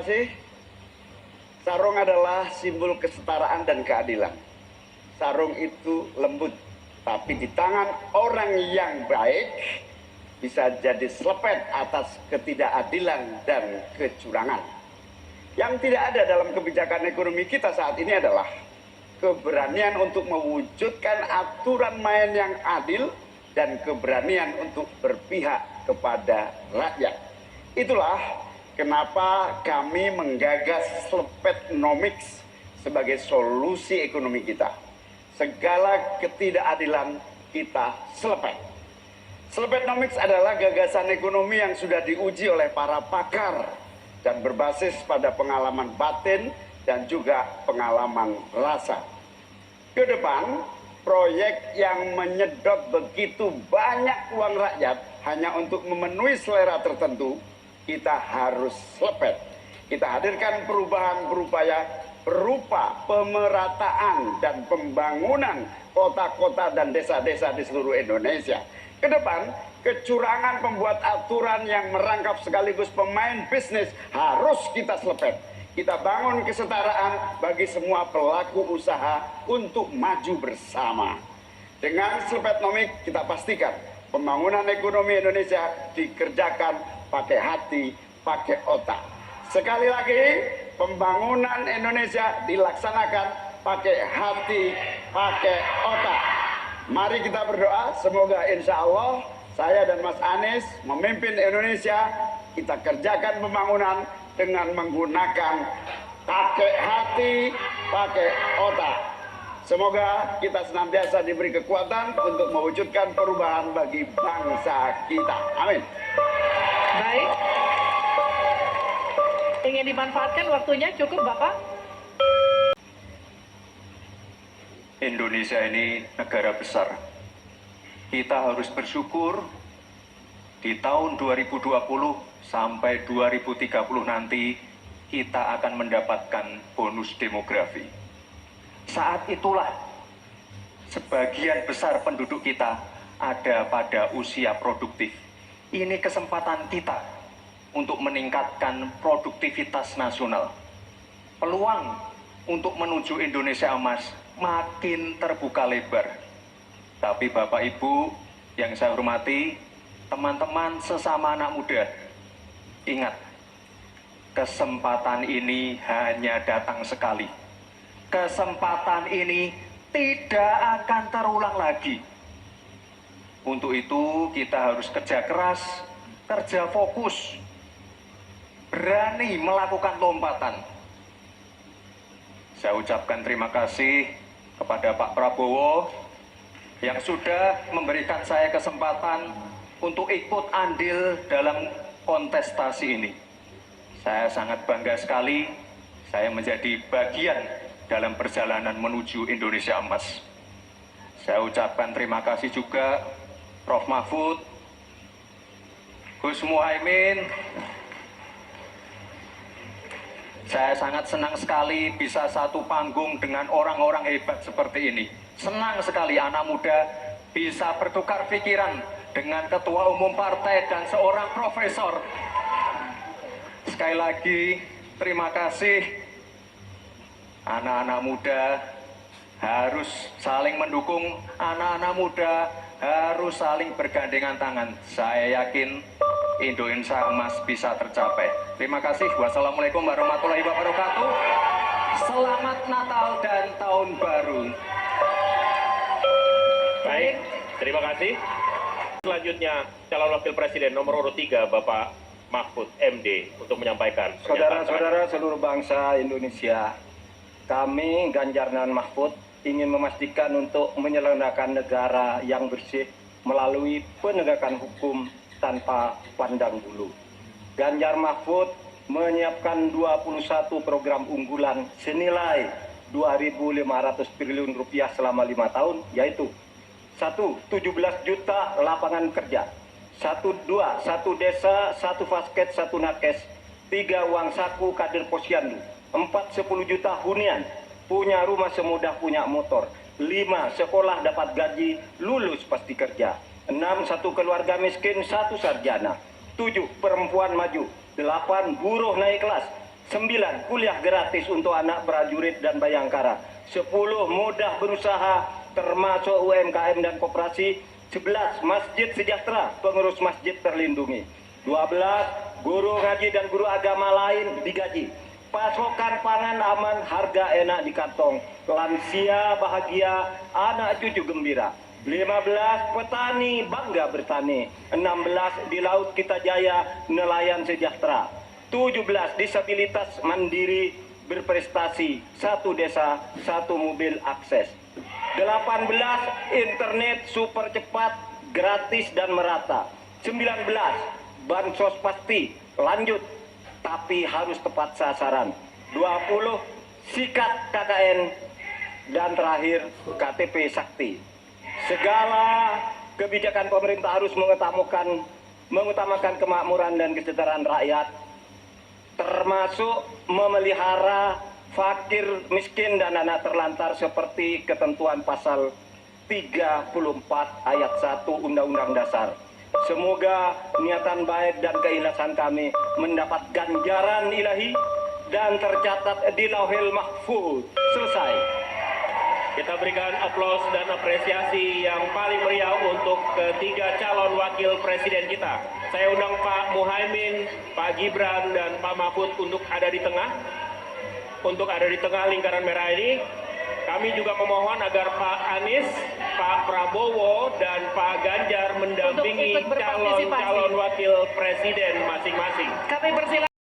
kasih. Sarung adalah simbol kesetaraan dan keadilan. Sarung itu lembut, tapi di tangan orang yang baik bisa jadi selepet atas ketidakadilan dan kecurangan. Yang tidak ada dalam kebijakan ekonomi kita saat ini adalah keberanian untuk mewujudkan aturan main yang adil dan keberanian untuk berpihak kepada rakyat. Itulah kenapa kami menggagas Slepetnomics sebagai solusi ekonomi kita. Segala ketidakadilan kita selepet. Slepetnomics adalah gagasan ekonomi yang sudah diuji oleh para pakar dan berbasis pada pengalaman batin dan juga pengalaman rasa. Ke depan, proyek yang menyedot begitu banyak uang rakyat hanya untuk memenuhi selera tertentu, kita harus selepet. Kita hadirkan perubahan berupaya berupa pemerataan dan pembangunan kota-kota dan desa-desa di seluruh Indonesia. Ke depan, kecurangan pembuat aturan yang merangkap sekaligus pemain bisnis harus kita selepet. Kita bangun kesetaraan bagi semua pelaku usaha untuk maju bersama. Dengan Slepetnomics kita pastikan pembangunan ekonomi Indonesia dikerjakan pakai hati, pakai otak. Sekali lagi, pembangunan Indonesia dilaksanakan pakai hati, pakai otak. Mari kita berdoa, semoga insya Allah saya dan Mas Anies memimpin Indonesia, kita kerjakan pembangunan dengan menggunakan pakai hati, pakai otak. Semoga kita senantiasa diberi kekuatan untuk mewujudkan perubahan bagi bangsa kita. Amin. Baik. Ingin dimanfaatkan waktunya cukup, Bapak? Indonesia ini negara besar. Kita harus bersyukur di tahun 2020 sampai 2030 nanti kita akan mendapatkan bonus demografi. Saat itulah sebagian besar penduduk kita ada pada usia produktif. Ini kesempatan kita untuk meningkatkan produktivitas nasional. Peluang untuk menuju Indonesia emas makin terbuka lebar. Tapi Bapak Ibu yang saya hormati, teman-teman sesama anak muda, ingat, kesempatan ini hanya datang sekali. Kesempatan ini tidak akan terulang lagi. Untuk itu kita harus kerja keras, kerja fokus, berani melakukan lompatan. Saya ucapkan terima kasih kepada Pak Prabowo yang sudah memberikan saya kesempatan untuk ikut andil dalam kontestasi ini. Saya sangat bangga sekali saya menjadi bagian dalam perjalanan menuju Indonesia emas. Saya ucapkan terima kasih juga Prof. Mahfud, Gus Muhaimin. Saya sangat senang sekali bisa satu panggung dengan orang-orang hebat seperti ini. Senang sekali anak muda bisa bertukar pikiran dengan ketua umum partai dan seorang profesor. Sekali lagi, terima kasih. Anak-anak muda harus saling mendukung, anak-anak muda harus saling bergandengan tangan. Saya yakin Indonesia emas bisa tercapai. Terima kasih. Wassalamualaikum warahmatullahi wabarakatuh. Selamat Natal dan Tahun Baru. Baik, terima kasih. Selanjutnya calon wakil presiden nomor urut 3 Bapak Mahfud MD untuk menyampaikan saudara-saudara seluruh bangsa Indonesia, kami Ganjar dan Mahfud ingin memastikan untuk menyelenggarakan negara yang bersih melalui penegakan hukum tanpa pandang bulu. Ganjar Mahfud menyiapkan 21 program unggulan senilai 2.500 triliun rupiah selama 5 tahun, yaitu 1. 17 juta lapangan kerja, 1 desa, 1 fasket, 1 nakes, 3 uang saku kader posyandu, 4 10 juta hunian, punya rumah semudah punya motor, 5 sekolah dapat gaji, lulus pasti kerja, 6 1 keluarga miskin, 1 sarjana, 7 perempuan maju, 8 buruh naik kelas, 9. Kuliah gratis untuk anak prajurit dan bayangkara. 10. Mudah berusaha termasuk UMKM dan koperasi. 11. Masjid sejahtera, pengurus masjid terlindungi. 12. Guru ngaji dan guru agama lain digaji. Pasokan pangan aman, harga enak di kantong. Lansia bahagia, anak cucu gembira. 15. Petani bangga bertani. 16. Di laut kita jaya, nelayan sejahtera. 17. Disabilitas mandiri berprestasi. 1 desa, 1 mobil akses. 18. Internet super cepat, gratis dan merata. 19. Bansos pasti lanjut, tapi harus tepat sasaran. 20. Sikat KKN. Dan terakhir, KTP Sakti. Segala kebijakan pemerintah harus mengutamakan kemakmuran dan kesejahteraan rakyat, termasuk memelihara fakir, miskin, dan anak terlantar seperti ketentuan pasal 34 ayat 1 Undang-Undang Dasar. Semoga niatan baik dan keikhlasan kami mendapat ganjaran ilahi dan tercatat di Lauhil Mahfuz. Selesai. Kita berikan aplaus dan apresiasi yang paling meriah untuk ketiga calon wakil presiden kita. Saya undang Pak Muhaimin, Pak Gibran, dan Pak Mahfud untuk ada di tengah. Untuk ada di tengah lingkaran merah ini. Kami juga memohon agar Pak Anies, Pak Prabowo, dan Pak Ganjar mendampingi calon wakil presiden masing-masing. Kami persilakan.